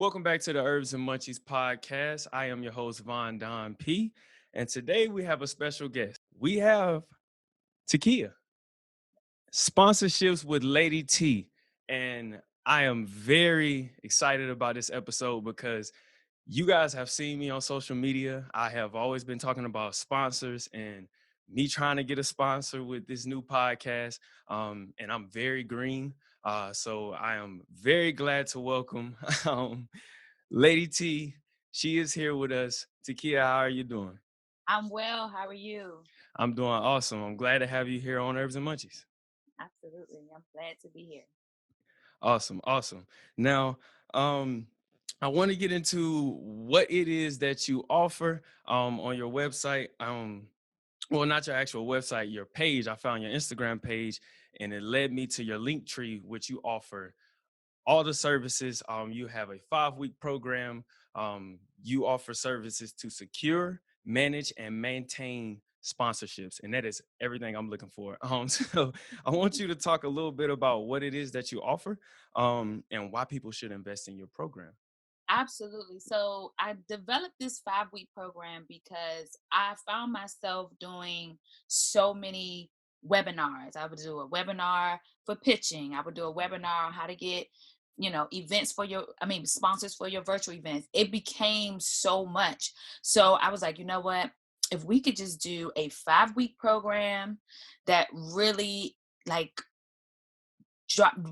Welcome back to the Herbs and Munchies podcast. I am your host, Von Don P. And today we have a special guest. We have Takeyia, sponsorships with Lady T. And I am very excited about this episode because you guys have seen me on social media. I have always been talking about sponsors and me trying to get a sponsor with this new podcast. And I'm very green. So I am very glad to welcome Lady T. She is here with us. Takeyia, how are you doing? I'm well. How are you? I'm doing awesome. I'm glad to have you here on Herbs and Munchies. Absolutely. I'm glad to be here. Awesome, awesome. Now, um, I want to get into what it is that you offer on your website. Well, not your actual website, your page. I found your Instagram page, and it led me to your link tree, which you offer all the services. You have a 5-week program. You offer services to secure, manage, and maintain sponsorships, and that is everything I'm looking for. So I want you to talk a little bit about what it is that you offer, and why people should invest in your program. Absolutely. So I developed this 5-week program because I found myself doing so many webinars. I would do a webinar for pitching. I would do a webinar on how to get, events for sponsors for your virtual events. It became so much. So I was like, you know what? If we could just do a 5-week program that really like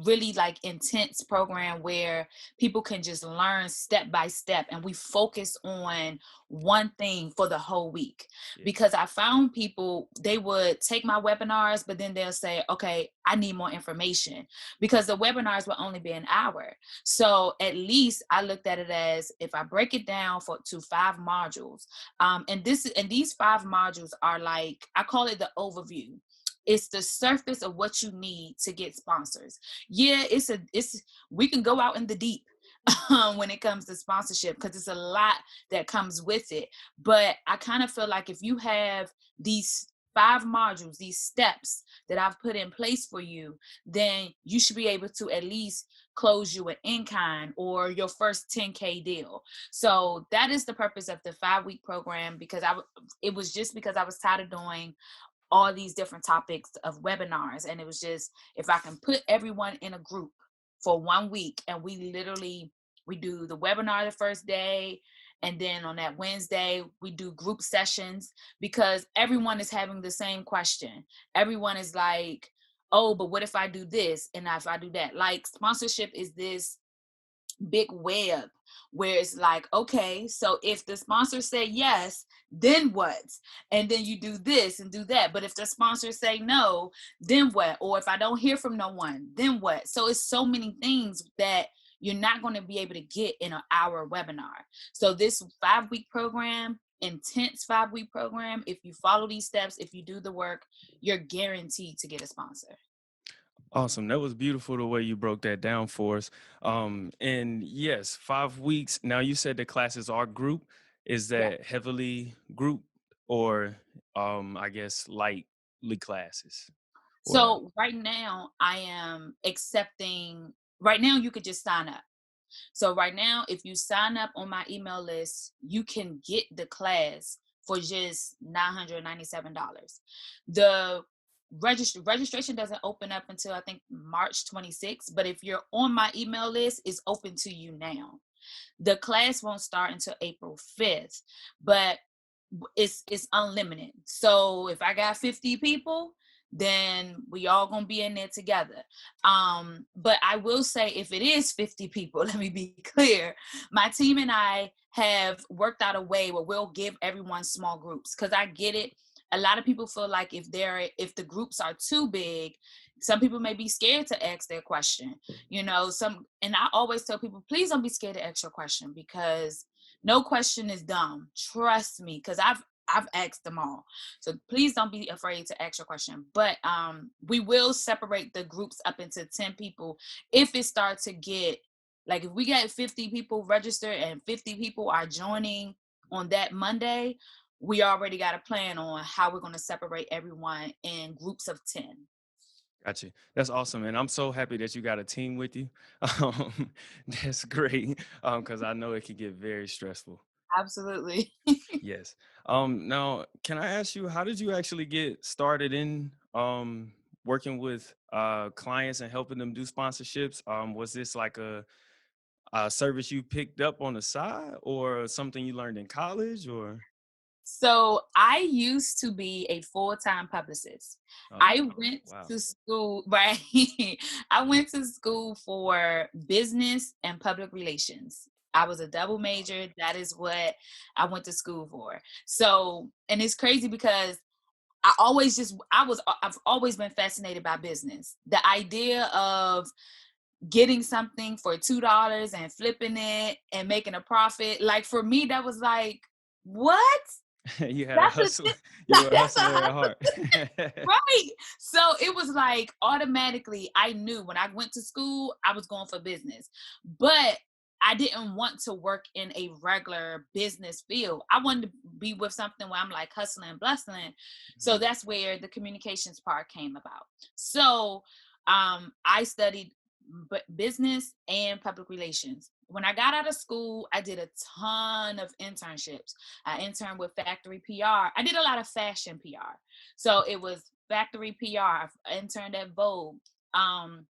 really like intense program where people can just learn step by step and we focus on one thing for the whole week, Yeah. because I found people, they would take my webinars but then they'll say, okay, I need more information, because the webinars will only be an hour. So at least I looked at it as, if I break it down to 5 modules, and these 5 modules are like, I call it the overview. It's the surface of what you need to get sponsors. Yeah, it's we can go out in the deep when it comes to sponsorship, because it's a lot that comes with it. But I kind of feel like if you have these 5 modules, these steps that I've put in place for you, then you should be able to at least close you an in-kind or your first 10K deal. So that is the purpose of the 5-week program, because it was just because I was tired of doing all these different topics of webinars. And it was just, if I can put everyone in a group for one week, and we do the webinar the first day, and then on that Wednesday we do group sessions, because everyone is having the same question. Everyone is like, oh, but what if I do this and if I do that? Like, sponsorship is this big web where it's like, okay, so if the sponsor say yes, then what? And then you do this and do that. But if the sponsor say no, then what? Or if I don't hear from no one, then what? So it's so many things that you're not going to be able to get in an hour webinar. So this 5-week program, intense 5-week program, if you follow these steps, if you do the work, you're guaranteed to get a sponsor. Awesome. That was beautiful the way you broke that down for us. And yes, 5 weeks. Now you said the classes are group. Is Yeah. that heavily group, or I guess lightly classes? Or So right now I am accepting, right now you could just sign up. So right now, if you sign up on my email list, you can get the class for just $997. The registration doesn't open up until I think March 26th, but if you're on my email list, it's open to you now. The class won't start until April 5th, but it's unlimited. So if I got 50 people, then we all gonna be in there together. But I will say, if it is 50 people, let me be clear, my team and I have worked out a way where we'll give everyone small groups, because I get it. A lot of people feel like if the groups are too big, some people may be scared to ask their question. And I always tell people, please don't be scared to ask your question, because no question is dumb. Trust me, because I've asked them all. So please don't be afraid to ask your question. But we will separate the groups up into 10 people if it starts to get, like, if we get 50 people registered and 50 people are joining on that Monday, we already got a plan on how we're going to separate everyone in groups of 10. Gotcha. That's awesome, and I'm so happy that you got a team with you. Um, that's great, because I know it can get very stressful. Absolutely. Yes. Now, can I ask you, how did you actually get started in working with clients and helping them do sponsorships? Was this like a service you picked up on the side, or something you learned in college, or? So I used to be a full-time publicist. Oh, I went wow. to school, right? I went to school for business and public relations. I was a double major. That is what I went to school for. So, and it's crazy because I've always been fascinated by business. The idea of getting something for $2 and flipping it and making a profit, like for me, that was like, what? You had a That's a hustle. You were a that's a hustler at hustle, heart. right? So it was like automatically I knew when I went to school I was going for business, but I didn't want to work in a regular business field. I wanted to be with something where I'm like hustling and bustling. So Mhm. that's where the communications part came about. So I studied business and public relations. When I got out of school, I did a ton of internships. I interned with Factory PR. I did a lot of fashion PR. So it was Factory PR. I interned at Vogue. Um,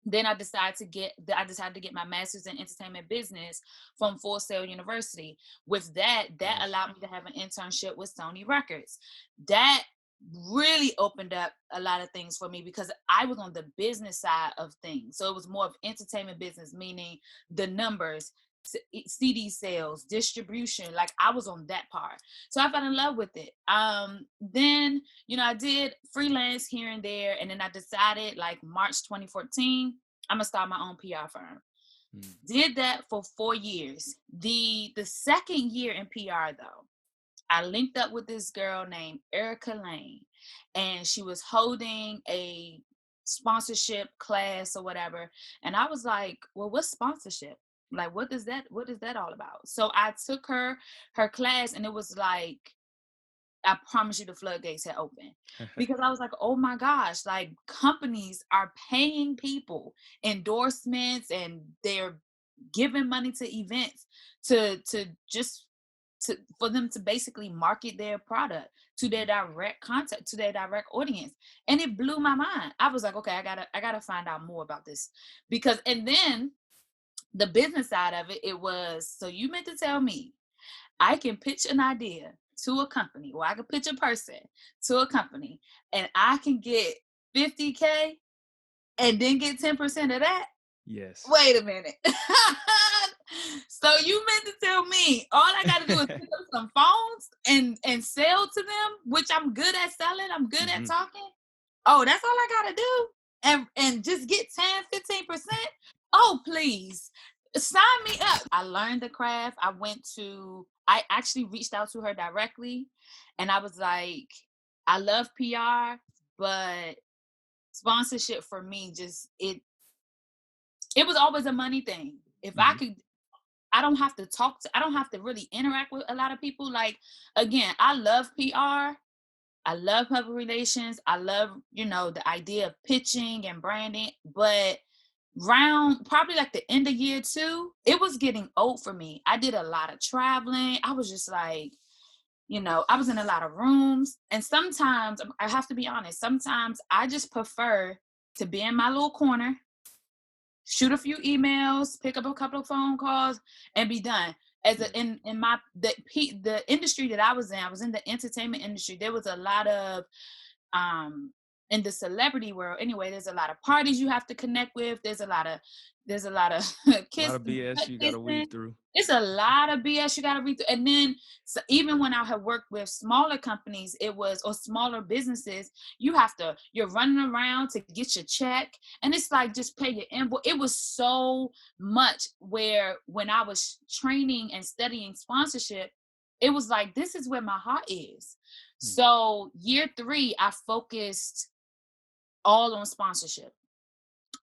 then I decided to get my master's in entertainment business from Full Sail University. With that Nice. allowed me to have an internship with Sony Records. That really opened up a lot of things for me because I was on the business side of things. So it was more of entertainment business, meaning the numbers, CD sales, distribution. Like I was on that part. So I fell in love with it. Then, I did freelance here and there. And then I decided like March 2014, I'm gonna start my own PR firm. Mm. Did that for 4 years. The second year in PR though, I linked up with this girl named Erica Lane, and she was holding a sponsorship class or whatever. And I was like, well, what's sponsorship? Like, what is that all about? So I took her class, and it was like, I promise you the floodgates had opened because I was like, oh my gosh, like companies are paying people endorsements and they're giving money to events to just for them to basically market their product to their Mhm. direct contact, to their direct audience. And it blew my mind. I was like, okay, I gotta find out more about this. Because and then the business side of it, it was, so you meant to tell me I can pitch an idea to a company, or I can pitch a person to a company, and I can get 50K and then get 10% of that? Yes. Wait a minute. So you meant to tell me all I got to do is pick up some phones and sell to them, which I'm good at selling, I'm good at Mhm. talking. Oh, that's all I got to do? And just get 10, 15%? Oh, please. Sign me up. I learned the craft. I actually reached out to her directly, and I was like, I love PR, but sponsorship for me, just it was always a money thing. If I Mhm. could, I don't have to really interact with a lot of people. Like, again, I love PR. I love public relations. I love, the idea of pitching and branding. But round probably like the end of year two, it was getting old for me. I did a lot of traveling. I was just like, I was in a lot of rooms. And sometimes, I have to be honest, sometimes I just prefer to be in my little corner, shoot a few emails, pick up a couple of phone calls, and be done. As Yeah. in my the industry that I was in the entertainment industry. There was a lot of um in the celebrity world anyway, there's a lot of parties you have to connect with. There's a lot of A lot kiss of butt BS you gotta kissing. weed through. It's a lot of BS you got to read through. And then, so even when I have worked with smaller companies, or smaller businesses, you're running around to get your check, and it's like, just pay your invoice. It was so much, where when I was training and studying sponsorship, it was like, this is where my heart is. Mm. So year three, I focused all on sponsorship.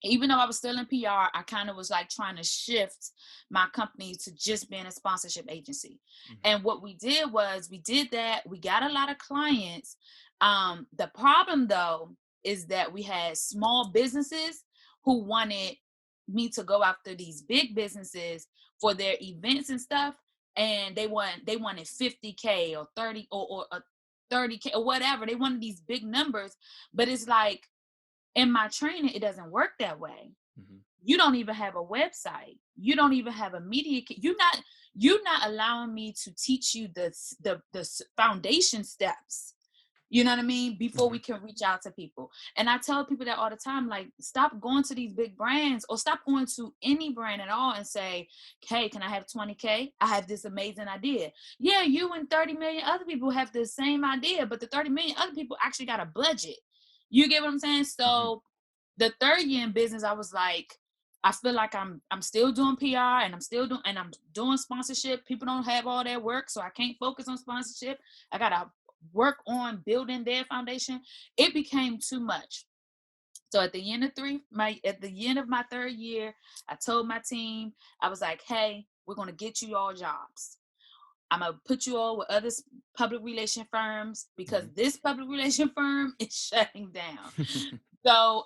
Even though I was still in PR, I kind of was like trying to shift my company to just being a sponsorship agency. Mhm. And what we did, was we did that. We got a lot of clients. The problem though, is that we had small businesses who wanted me to go after these big businesses for their events and stuff, and they wanted 50K or 30 or 30K or whatever. They wanted these big numbers, but it's like in my training, it doesn't work that way. Mhm. You don't even have a website. You don't even have a you're not allowing me to teach you the foundation steps. You know what I mean? Before we Mhm. can reach out to people. And I tell people that all the time, like, stop going to these big brands or stop going to any brand at all and say, hey, can I have 20K? I have this amazing idea. Yeah, you and 30 million other people have the same idea, but the 30 million other people actually got a budget. You get what I'm saying? Mhm. So the third year in business, I was like, I feel like I'm still doing PR and I'm doing sponsorship. People don't have all that work, so I can't focus on sponsorship. I gotta work on building their foundation. It became too much. So at the end of my third year, I told my team, I was like, hey, we're gonna get you all jobs. I'm gonna put you all with other public relation firms because Mhm. this public relation firm is shutting down. So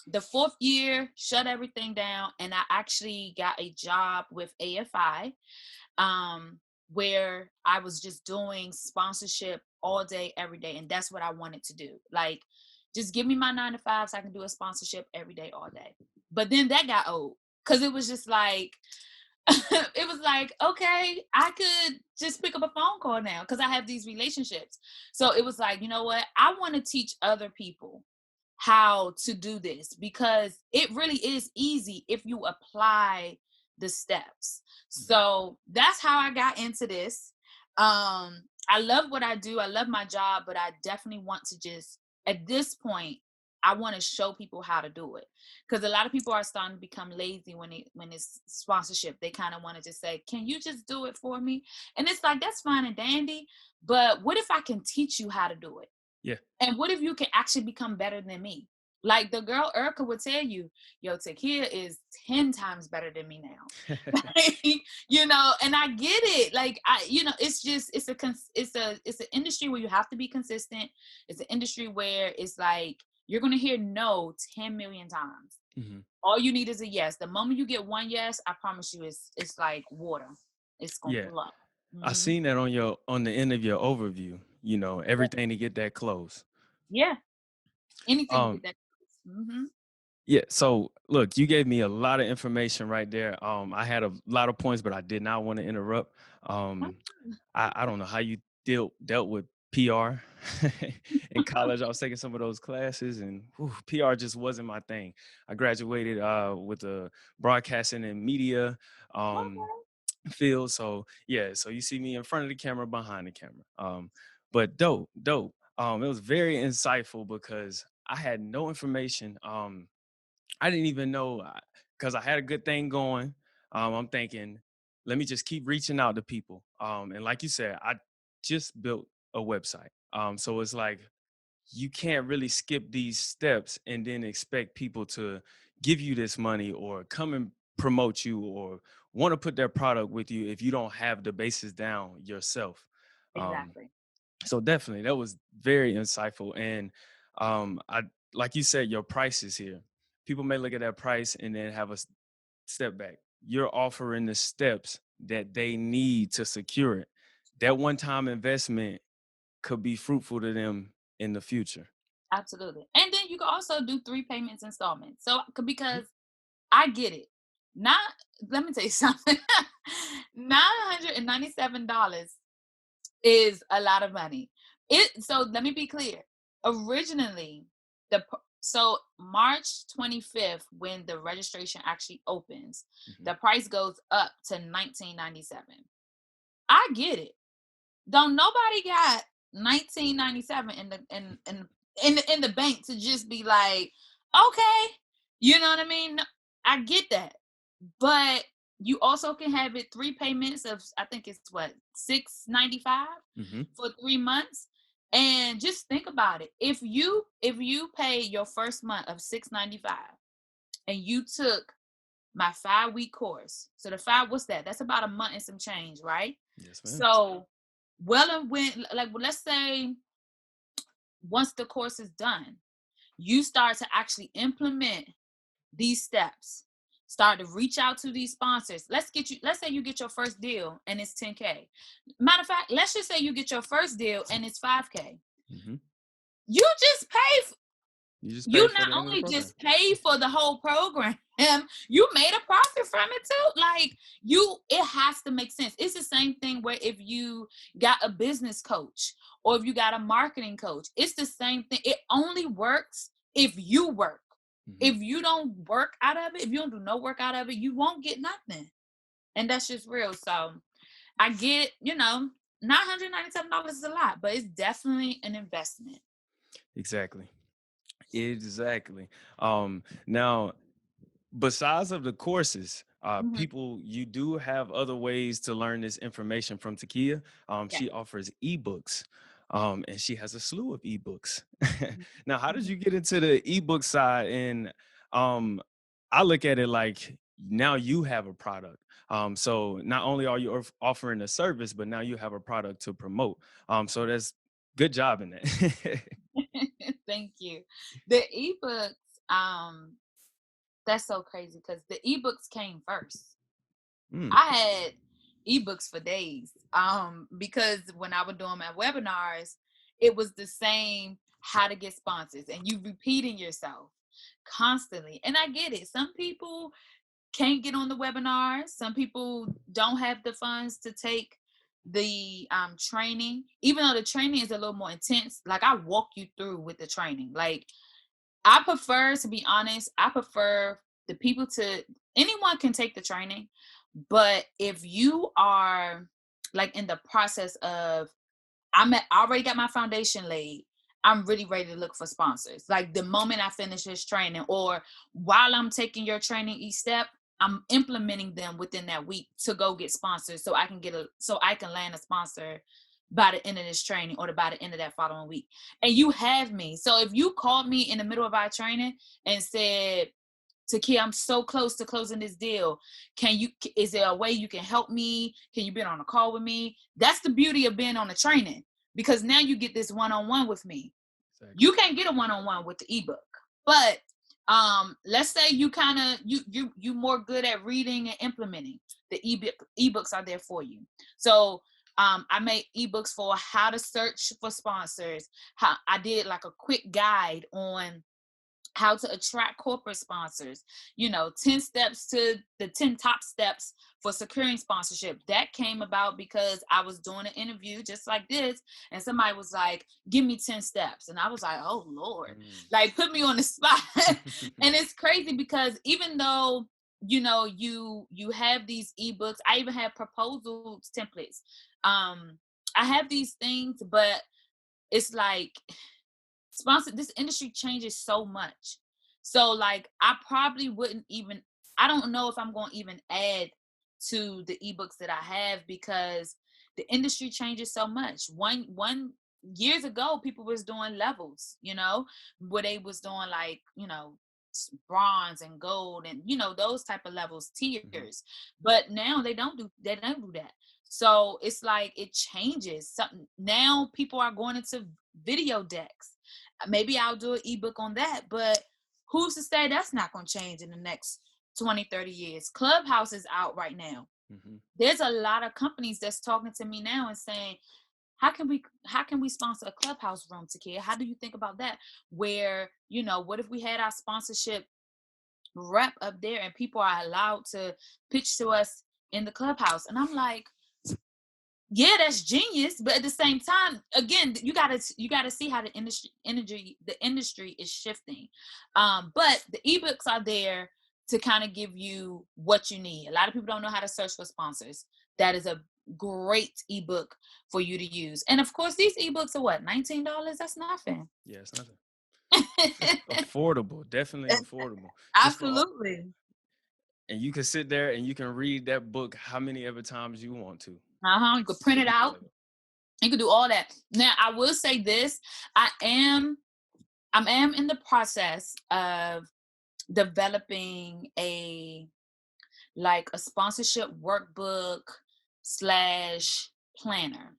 the fourth year shut everything down, and I actually got a job with AFI, um, where I was just doing sponsorship all day, every day, and that's what I wanted to do. Like, just give me my 9 to 5 so I can do a sponsorship every day, all day. But then that got old because it was just like it was like, okay, I could just pick up a phone call now because I have these relationships. So it was like, you know what? I want to teach other people how to do this because it really is easy if you apply the steps. Mhm. So that's how I got into this. I love what I do. I love my job, but I definitely want to just at this point I want to show people how to do it because a lot of people are starting to become lazy when it's sponsorship. They kind of want to just say, "Can you just do it for me?" And it's like that's fine and dandy, but what if I can teach you how to do it? Yeah. And what if you can actually become better than me? Like the girl Erica would tell you, yo, Takeyia is 10 times better than me now. And I get it. Like it's just it's an industry where you have to be consistent. It's an industry where it's like you're gonna hear no 10 million times. Mhm. All you need is a yes. The moment you get one yes, I promise you it's like water. It's gonna Yeah. flow. I Hmm. seen that on the end of your overview, Yeah. everything to get that close. Yeah. Anything to Um, get that. Hmm. yeah, so look, you gave me a lot of information right there. I had a lot of points, but I did not want to interrupt. Um, I don't know how you dealt with PR in college. I was taking some of those classes, and PR just wasn't my thing. I graduated with a broadcasting and media um, Okay. field, so yeah. So you see me in front of the camera, behind the camera. But dope, dope. It was very insightful because I had no information. I didn't even know because I had a good thing going. I'm thinking, let me just keep reaching out to people. And like you said, I just built a website. So it's like you can't really skip these steps and then expect people to give you this money or come and promote you or want to put their product with you if you don't have the basis down yourself. Um, Exactly. so definitely that was very insightful. And I like you said, your prices here. People may look at that price and then have a step back. You're offering the steps that they need to secure it. That one-time investment could be fruitful to them in the future. Absolutely. And then you can also do 3 payments installments. So Yeah. because I get it. Not Let me tell you something. $997 is a lot of money. So let me be clear. Originally, so March 25th, when the registration actually opens, Mhm. the price goes up to 1997. I get it. Don't nobody got 1997 in the bank to just be like, okay, you know what I mean? I get that, but you also can have it 3 payments of I think it's what 695 Mhm. for 3 months. And just think about it. If you pay your first month of 695 and you took my 5 week course. So the five, what's that? That's about a month and some change, right? Yes, ma'am. So well and when like well, let's say once the course is done, you start to actually implement these steps, start to reach out to these sponsors. Let's say you get your first deal and it's 10K. Matter of fact, let's just say you get your first deal and it's 5K. Hmm. You just pay You just you pay for not the end of the only program. just pay for the whole program, you made a profit from it too. Like, it has to make sense. It's the same thing where if you got a business coach or if you got a marketing coach, it's the same thing. It only works if you work. Hmm. If you don't work out of it, if you don't do no work out of it, you won't get nothing. And that's just real. So I get, $997 is a lot, but it's definitely an investment. Exactly. Exactly. Now, besides of the courses, Mhm. people, you do have other ways to learn this information from Takeyia. Yeah. She offers ebooks, and she has a slew of ebooks. Now, how did Mhm. you get into the ebook side? And um, I look at it like now you have a product. So not only are you offering a service, but now you have a product to promote. So that's good job in that. Thank you. The ebooks, that's so crazy because the ebooks came first. Mm, I had ebooks for days. Because when I was doing my webinars, it was the same how to get sponsors and you repeating yourself constantly. And I get it. Some people can't get on the webinars. Some people don't have the funds to take the training, even though the training is a little more intense. Like, I walk you through with the training. Like, I prefer, to be honest, I prefer the people to, anyone can take the training, but if you are like in the process of, I already got my foundation laid. I'm really ready to look for sponsors. Like, the moment I finish this training, or while I'm taking your training each step, I'm implementing them within that week to go get sponsors, so I can land a sponsor by the end of this training or by the end of that following week. And you have me. So if you called me in the middle of our training and said, Takeyia, I'm so close to closing this deal. Is there a way you can help me? Can you be on a call with me? That's the beauty of being on the training, because now you get this one-on-one with me. exactly. You can't get a one-on-one with the ebook. But let's say you kind of you more good at reading and implementing. The ebooks are there for you. So I made ebooks for how to search for sponsors. How I did like a quick guide on how to attract corporate sponsors, 10 steps to the 10 top steps for securing sponsorship. That came about because I was doing an interview just like this, and somebody was like, give me 10 steps. And I was like, oh Lord, Mm. like, put me on the spot. And it's crazy because even though you have these ebooks, I even have proposal templates. I have these things, but it's like, this industry changes so much. So like, I don't know if I'm going to even add to the ebooks that I have, because the industry changes so much. One Years ago, people was doing levels, where they was doing like, bronze and gold and those type of levels, Mhm. tiers. But now they don't do that. So it's like, it changes something. Now people are going into video decks. Maybe I'll do an ebook on that, but who's to say that's not going to change in the next 20, 30 years? Clubhouse is out right now. Mhm. There's a lot of companies that's talking to me now and saying, how can we sponsor a Clubhouse room, Takeyia? How do you think about that? Where, what if we had our sponsorship rep up there and people are allowed to pitch to us in the Clubhouse? And I'm like, yeah, that's genius. But at the same time, again, you gotta see how the industry is shifting. But the ebooks are there to kind of give you what you need. A lot of people don't know how to search for sponsors. That is a great ebook for you to use. And of course, these ebooks are what, $19? That's nothing. Yeah, it's nothing. It's affordable, definitely affordable. Just for all, Absolutely. and you can sit there and you can read that book how many ever times you want to. You could So print it you out. have it. You could do all that. Now, I will say this: I am I am in the process of developing a sponsorship workbook slash planner,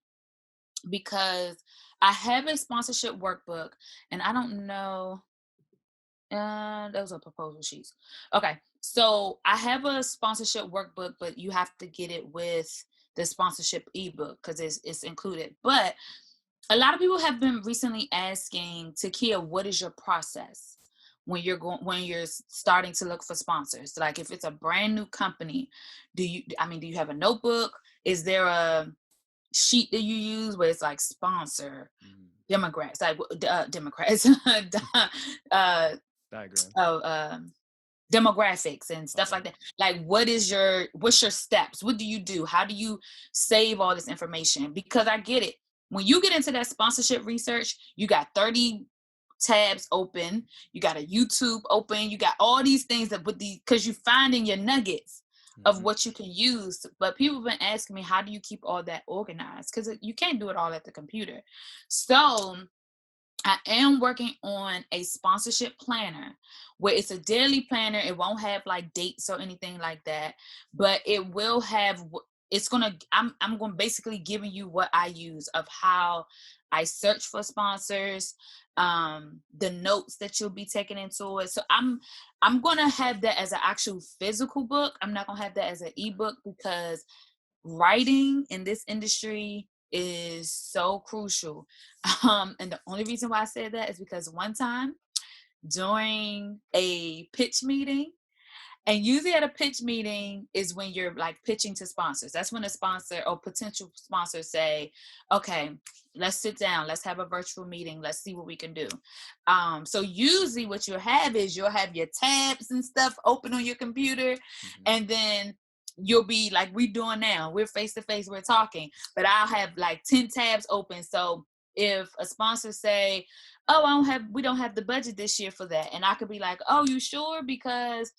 because I have a sponsorship workbook and I don't know. And those are proposal sheets. Okay. So I have a sponsorship workbook, but you have to get it with the sponsorship ebook because it's included. But a lot of people have been recently asking, Takeyia, what is your process when you're starting to look for sponsors? Like if it's a brand new company, do you have a notebook? Is there a sheet that you use where it's like sponsor Mm. Democrats, like Democrats, uh, Diagram. oh, demographics and stuff Oh, like that. Like, what's your steps? What do you do? How do you save all this information? Because I get it. When you get into that sponsorship research, you got 30 tabs open, you got a YouTube open, you got all these things that with the because you're finding your nuggets of hmm, what you can use. But people have been asking me, how do you keep all that organized? Because you can't do it all at the computer. So I am working on a sponsorship planner where it's a daily planner. It won't have like dates or anything like that, but it will have I'm going to basically giving you what I use of how I search for sponsors, the notes that you'll be taking into it. So I'm going to have that as an actual physical book. I'm not going to have that as an ebook because writing in this industry is so crucial. And the only reason why I said that is because one time during a pitch meeting, and usually at a pitch meeting is when you're like pitching to sponsors. That's when a sponsor or potential sponsors say, okay, let's sit down, let's have a virtual meeting, let's see what we can do. So usually what you'll have is you'll have your tabs and stuff open on your computer, hmm, and then you'll be like we doing now. We're face to face, we're talking, but I'll have like 10 tabs open. So if a sponsor say, oh, we don't have the budget this year for that, and I could be like, oh, you sure? Because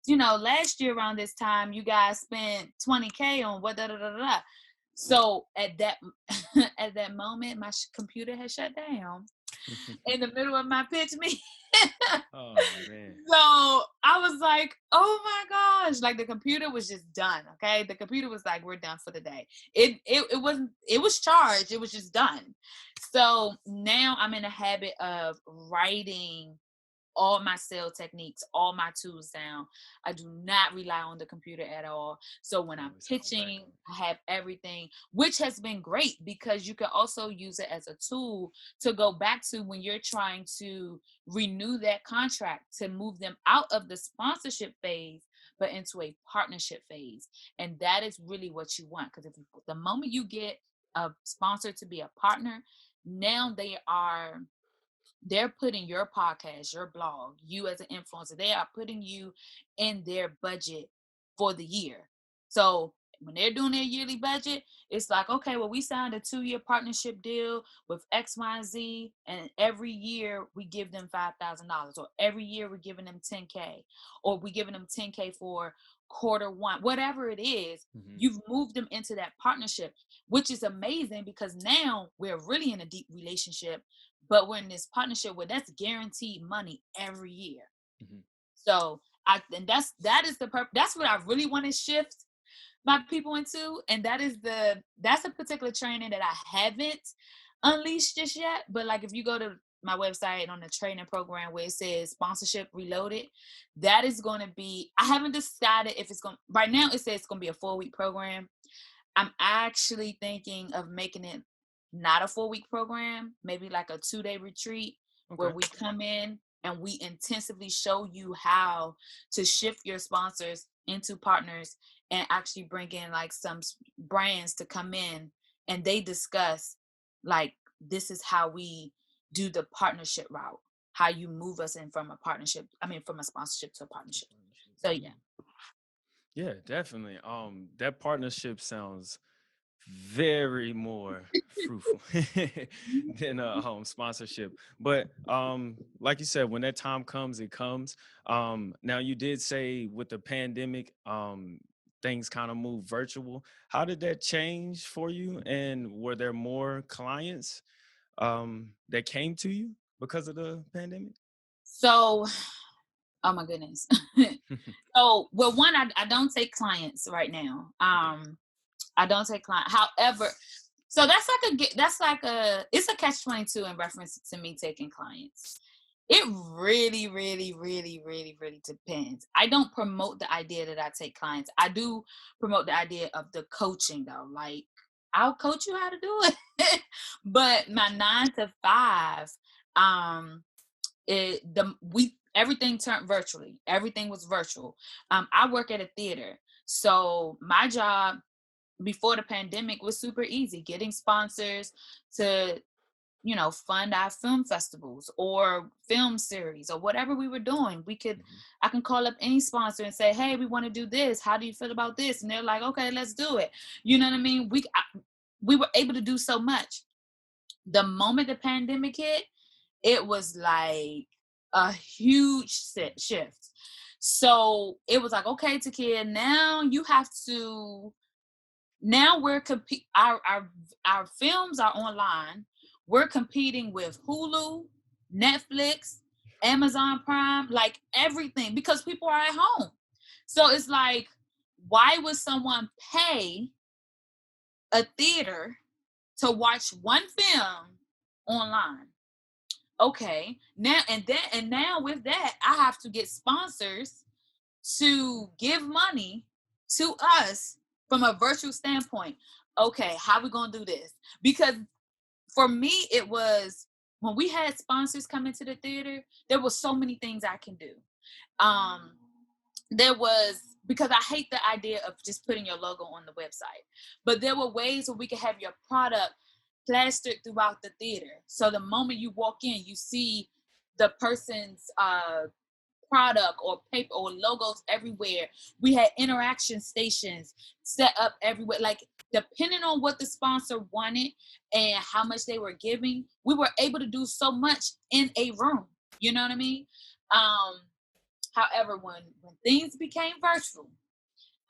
last year around this time, you guys spent 20K on what da da da da. So at that at that moment, my computer had shut down in the middle of my pitch meeting. oh man. So I was like, oh my gosh, like the computer was just done. Okay. The computer was like, we're done for the day. It wasn't, it was charged, it was just done. So now I'm in a habit of writing all my sales techniques, all my tools down. I do not rely on the computer at all. So when You I'm always have a pitching, backup. I have everything, which has been great because you can also use it as a tool to go back to when you're trying to renew that contract to move them out of the sponsorship phase but into a partnership phase. And that is really what you want, because if the moment you get a sponsor to be a partner, now they're putting your podcast, your blog, you as an influencer, they are putting you in their budget for the year. So when they're doing their yearly budget, it's like, okay, well, we signed a 2-year partnership deal with X, Y, and Z, and every year we give them $5,000, or every year we're giving them 10K, or we giving them 10K for quarter one, whatever it is. Hmm. You've moved them into that partnership, which is amazing because now we're really in a deep relationship, but we're in this partnership where that's guaranteed money every year. Hmm. So and that is the purpose. That's what I really want to shift my people into, and that's a particular training that I haven't unleashed just yet. But like if you go to my website on the training program where it says sponsorship reloaded, that is going to be. I haven't decided if it's going. Right now, it says it's going to be a 4-week program. I'm actually thinking of making it not a 4-week program, maybe like a 2-day retreat where Okay. we come in and we intensively show you how to shift your sponsors into partners and actually bring in like some brands to come in and they discuss like this is how we do the partnership route, how you move us in from a partnership, I mean from a sponsorship to a To partnership. partnership. So yeah. Mm. Yeah, definitely. That partnership sounds very more fruitful than a sponsorship. But like you said, when that time comes, it comes. Now you did say with the pandemic, things kind of move virtual. How did that change for you? And were there more clients that came to you because of the pandemic? So oh my goodness. So, well, one, I don't take clients right now. Okay. I don't take clients. However, so that's like it's a catch 22 in reference to me taking clients. It really, really, really, really, really depends. I don't promote the idea that I take clients. I do promote the idea of the coaching though. Like, I'll coach you how to do it. But my 9 to 5, um, we everything turned virtually. Everything was virtual. I work at a theater. So my job before the pandemic was super easy, getting sponsors to fund our film festivals or film series or whatever we were doing. Mhm. I can call up any sponsor and say, hey, we want to do this. How do you feel about this? And they're like, okay, let's do it. You know what I mean? We were able to do so much. The moment the pandemic hit, it was like a huge shift. So it was like, okay, Takeyia, now you have to now we're compete our films are online. We're competing with Hulu, Netflix, Amazon Prime, like everything, because people are at home. So it's like, why would someone pay a theater to watch one film online? Okay, now with that, I have to get sponsors to give money to us from a virtual standpoint. Okay, how we gonna do this? Because for me, it was when we had sponsors come into the theater, there was so many things I can do. Um, there was because I hate the idea of just putting your logo on the website, but there were ways where we could have your product plastered throughout the theater. So the moment you walk in, you see the person's product or paper or logos everywhere. We had interaction stations set up everywhere. Like, depending on what the sponsor wanted and how much they were giving, we were able to do so much in a room. You know what I mean? Um, However, when things became virtual,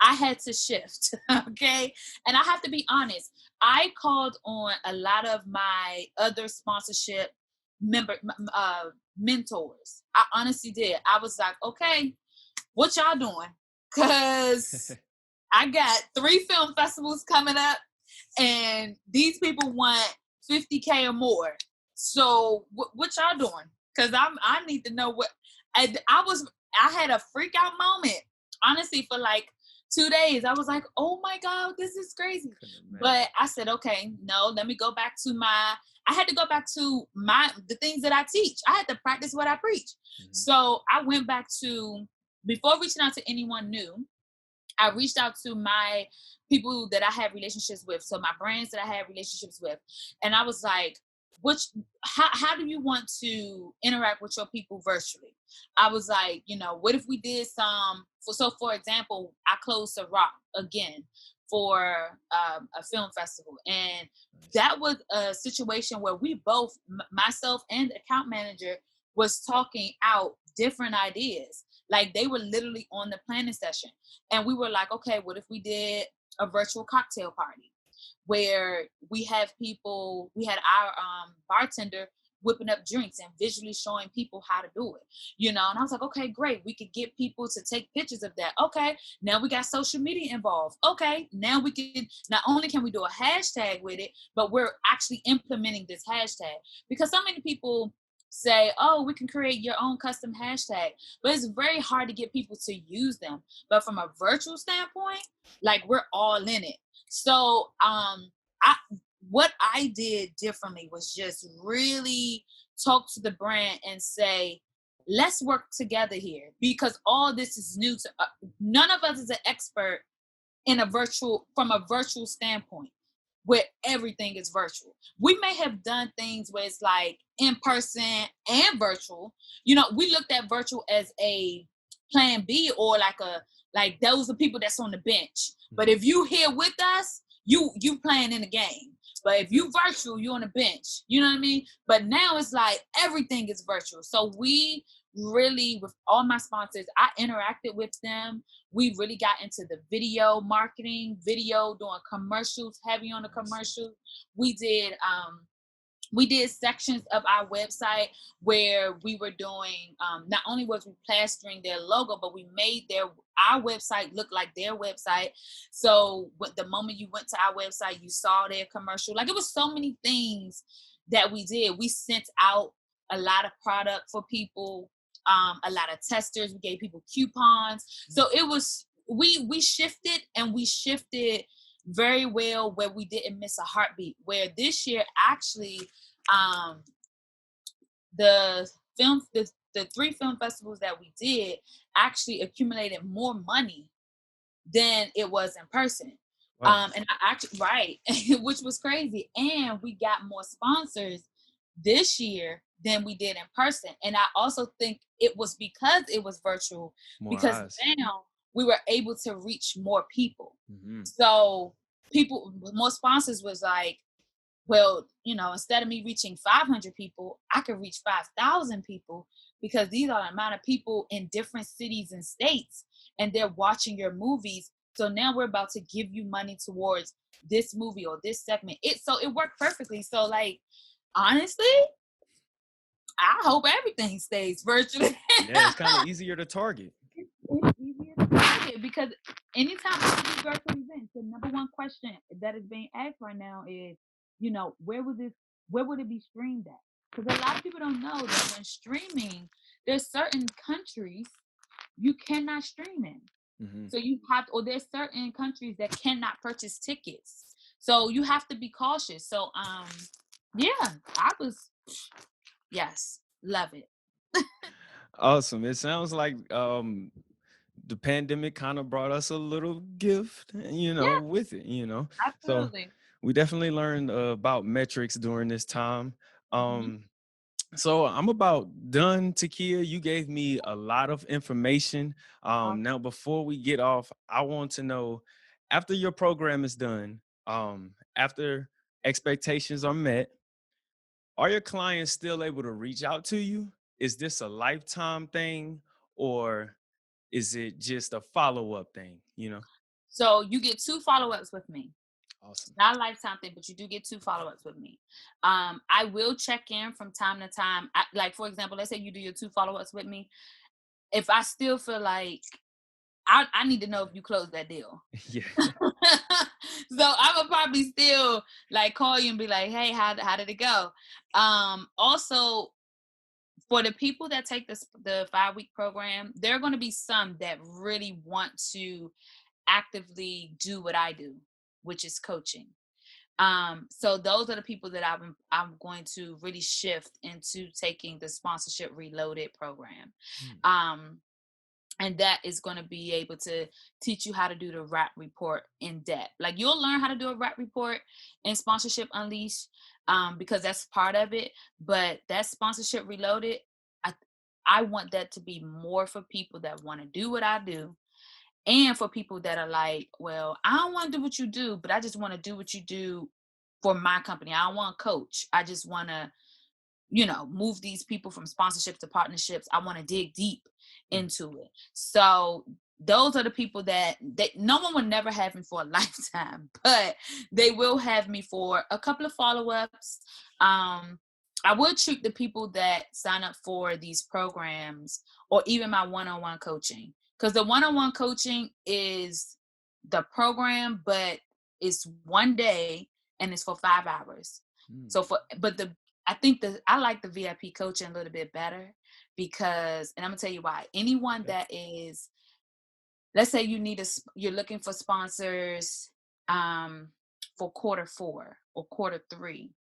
I had to shift. Okay. And I have to be honest, I called on a lot of my other sponsorship mentors. I honestly did. I was like, okay, what y'all doing? Because I got 3 film festivals coming up, and these people want 50K or more. So what y'all doing? Because I need to know what. I had a freak out moment. Honestly, for like 2 days, I was like, oh my god, this is crazy. Couldn't But imagine. I said, okay, no, let me go back to my. I had to go back to the things that I teach. I had to practice what I preach. Mhm. So I went back to, before reaching out to anyone new, I reached out to my people that I had relationships with, so my brands that I had relationships with, and I was like, "Which, how do you want to interact with your people virtually?" I was like, what if we did for example, I closed a rock again for a film festival, and Nice. that was a situation where we both, myself and the account manager, was talking out different ideas. Like, they were literally on the planning session, and we were like, okay, what if we did a virtual cocktail party where we had our bartender whipping up drinks and visually showing people how to do it, And I was like, okay, great. We could get people to take pictures of that. Okay, now we got social media involved. Okay, now we can, not only can we do a hashtag with it, but we're actually implementing this hashtag, because so many people say, oh, we can create your own custom hashtag, but it's very hard to get people to use them. But from a virtual standpoint, like, we're all in it. So I what I did differently was just really talk to the brand and say, let's work together here, because all this is new to none of us is an expert from a virtual standpoint, where everything is virtual. We may have done things where it's like in person and virtual. We looked at virtual as a plan B, or like those are people that's on the bench. But Mhm. if you here with us, you playing in the game. But if you Gotcha. virtual, you on the bench. You know what I mean? But now it's like everything is virtual. So we really, with all my sponsors, I interacted with them. We really got into the video marketing, doing commercials, heavy on the Nice. commercials. We did sections of our website where we were doing, not only was we plastering their logo, but we made our website look like their website. So the moment you went to our website, you saw their commercial. Like, it was so many things that we did. We sent out a lot of product for people, a lot of testers. We gave people coupons. So it was we shifted, and we shifted very well, where we didn't miss a heartbeat. Where this year actually, um, the the 3 film festivals that we did actually accumulated more money than it was in person. Wow. And I actually, right, which was crazy. And we got more sponsors this year than we did in person. And I also think it was because it was virtual, More because eyes. now we were able to reach more people. Hmm. So people, more sponsors was like, well, instead of me reaching 500 people, I could reach 5,000 people, because these are the amount of people in different cities and states, and they're watching your movies. So now we're about to give you money towards this movie or this segment. It worked perfectly. So, like, honestly, I hope everything stays virtual. Yeah, it's kind of easier to target. It's easier to target, because anytime I do virtual events, the number one question that is being asked right now is, where would it be streamed at? Because a lot of people don't know that when streaming, there's certain countries you cannot stream in. Hmm. So or there's certain countries that cannot purchase tickets. So you have to be cautious. So yeah, yes, love it. Awesome. It sounds like the pandemic kind of brought us a little gift, Yeah, with it. So absolutely. we definitely learned about metrics during this time. Mhm. Um, so I'm about done, Takeyia. You gave me a lot of information. Now, before we get off, I want to know, after your program is done, after expectations are met, are your clients still able to reach out to you? Is this a lifetime thing, or is it just a follow-up thing? So you get 2 follow-ups with me. Awesome. Not a lifetime thing, but you do get 2 follow-ups with me. I will check in from time to time. Like, for example, let's say you do your 2 follow-ups with me. If I still feel like I need to know if you closed that deal. Yeah. So I would probably still like call you and be like, hey, how did it go? Also, for the people that take the 5-week program, there are going to be some that really want to actively do what I do, which is coaching. So those are the people that I'm going to really shift into taking the Sponsorship Reloaded program. Mm. Um, and that is going to be able to teach you how to do the rap report in depth. Like, you'll learn how to do a rap report in Sponsorship Unleashed, because that's part of it. But that Sponsorship Reloaded, I I want that to be more for people that want to do what I do, and for people that are like, well, I don't want to do what you do, but I just want to do what you do for my company. I don't want to coach. I just want to, move these people from sponsorships to partnerships. I want to dig deep Mm. into it. So those are the people that no one would never have me for a lifetime, but they will have me for a couple of follow-ups. I would treat the people that sign up for these programs, or even my one-on-one coaching, because the one-on-one coaching is the program, but it's one day and it's for 5 hours. Mm. So I think I like the VIP coaching a little bit better, because, and I'm gonna tell you why. Anyone Okay. that is, let's say you're looking for sponsors, um, for quarter 4 or quarter 3,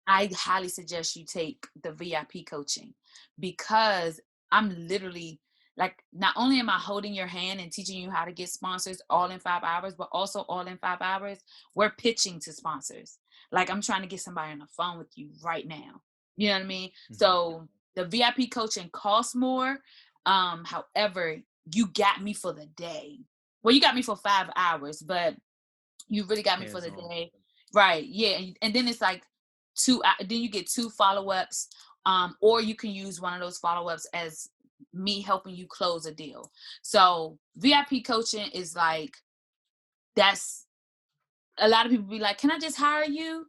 I highly suggest you take the VIP coaching, because I'm literally, like, not only am I holding your hand and teaching you how to get sponsors all in 5 hours, but also all in 5 hours, we're pitching to sponsors. Like, I'm trying to get somebody on the phone with you right now. You know what I mean? Mhm. So the VIP coaching costs more. However, you got me for the day. Well, you got me for 5 hours, but you really got me for Hands the on. day. Right. Yeah. And then it's like then you get 2 follow-ups. Or you can use one of those follow-ups as me helping you close a deal. So VIP coaching is like, that's a lot of people be like, can I just hire you?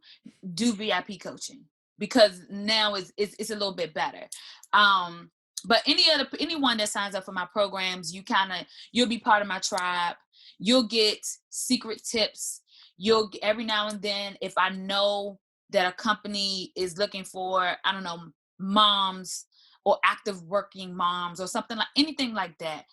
Do VIP coaching, because now it's a little bit better. Um, but anyone that signs up for my programs, you'll be part of my tribe. You'll get secret tips. Every now and then, if I know that a company is looking for, I don't know, moms or active working moms or something like anything like that,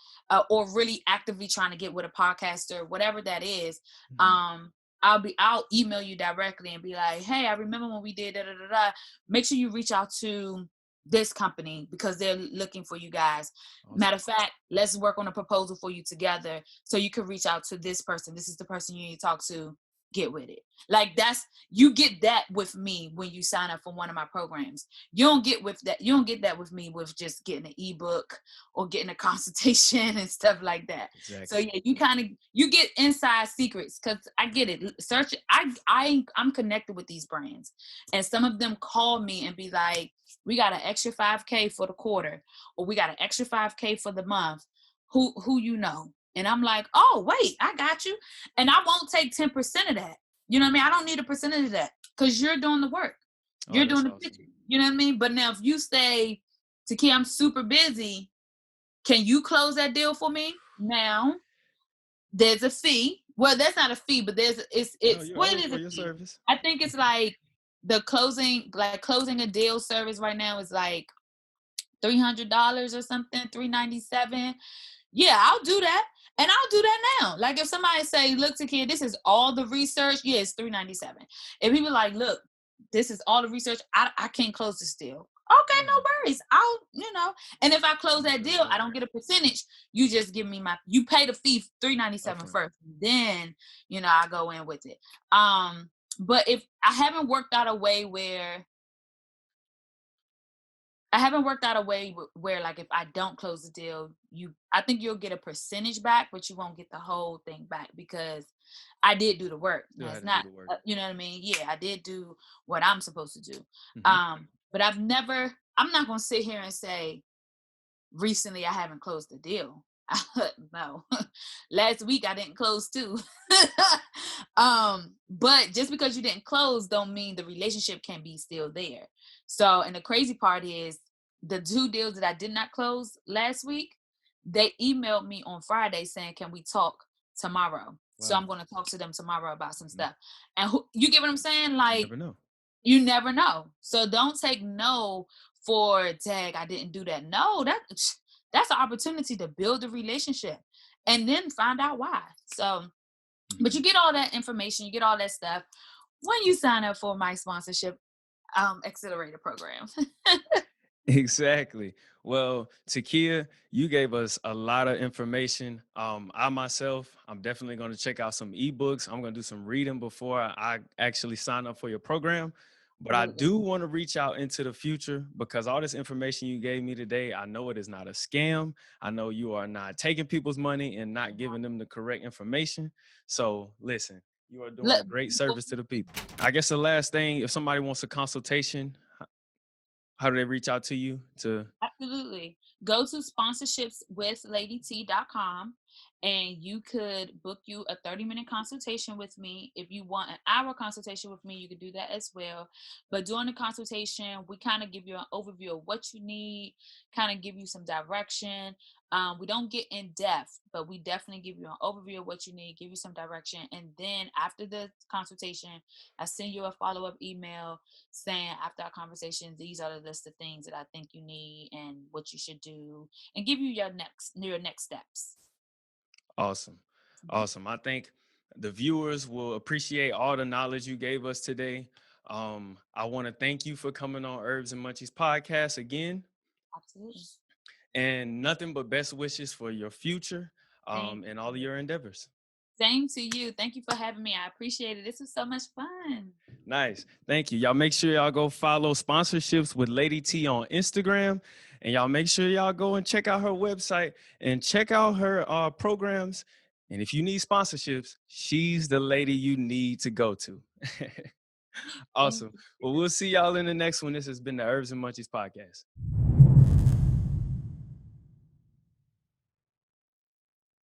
or really actively trying to get with a podcaster, whatever that is. Mhm. um I'll email you directly and be like, hey, I remember when we did da da da da. Make sure you reach out to this company because they're looking for you guys. Awesome. Matter of fact, let's work on a proposal for you together so you can reach out to this person. This is the person you need to talk to. Get with it. Like, that's, you get that with me when you sign up for one of my programs. You don't get that with me with just getting an ebook or getting a consultation and stuff like that. So Exactly. yeah, you get inside secrets because I get it. Search, I'm connected with these brands, and some of them call me and be like, we got an extra 5K for the quarter, or we got an extra 5K for the month. Who you know? And I'm like, oh wait, I got you. And I won't take 10% of that. You know what I mean? I don't need a percentage of that because you're doing the work. Oh, You're that's doing the awesome. pitching. You know what I mean? But now if you say, Takeyia, I'm super busy, can you close that deal for me? Now there's a fee. Well, that's not a fee, but No, it's you what owe is for a your fee? service. I think it's like the closing a deal service right now is like $300 or something, 397. Yeah, I'll do that. And I'll do that now. Like if somebody say, look, Takeyia, this is all the research. Yeah, it's 397. If people like, look, this is all the research. I can't close this deal. Okay, no Yeah, worries. And if I close that's that real deal, I dope. don't get a percentage. You just give me you pay the fee 397 Upfront. first. Then, I go in with it. But if I haven't worked out a way where like if I don't close the deal, I think you'll get a percentage back, but you won't get the whole thing back because I did do the work. Still Now it's had to do not, the work. you know what I mean? Yeah, I did do what I'm supposed to do. Hmm. But I'm not going to sit here and say recently I haven't closed the deal. No. Last week I didn't close too. But just because you didn't close don't mean the relationship can be still there. So, and the crazy part is the two deals that I did not close last week, they emailed me on Friday saying, can we talk tomorrow? So Wow. I'm going to talk to them tomorrow about some Hmm. stuff. And you get what I'm saying? You Like, never know. you never know. So don't take no for, tag, I didn't do that. No, that's an opportunity to build a relationship and then find out why. So, but Hmm. you get all that information, you get all that stuff when you sign up for my sponsorship accelerator program. Exactly. Well, Takeyia, you gave us a lot of information. I myself, I'm definitely going to check out some ebooks. I'm going to do some reading before I actually sign up for your program. But I Absolutely. do want to reach out into the future because all this information you gave me today, I know it is not a scam. I know you are not taking people's money and not giving them the correct information. So listen, you are doing Look, a great service to the people. I guess the last thing, if somebody wants a consultation, how do they reach out to you to? absolutely. Go to sponsorships.with ladyt.com and you could book you a 30-minute consultation with me. If you want an hour consultation with me, you could do that as well. But during the consultation, we kind of give you an overview of what you need, kind of give you some direction. We don't get in depth, but we definitely give you an overview of what you need, give you some direction. And then after the consultation, I send you a follow-up email saying, after our conversation, these are the list of things that I think you need and what you should do, and give you your next steps. Awesome. Mhm. Awesome. I think the viewers will appreciate all the knowledge you gave us today. I want to thank you for coming on Herbs and Munchies podcast again, Absolutely. and nothing but best wishes for your future Thank and all of you. your endeavors. Same to you. Thank you for having me. I appreciate it. This was so much fun. Nice. Thank you. Y'all make sure y'all go follow sponsorships with Lady T on Instagram. And y'all make sure y'all go and check out her website and check out her programs. And if you need sponsorships, she's the lady you need to go to. Thank Awesome. you. Well, we'll see y'all in the next one. This has been the Herbs and Munchies podcast.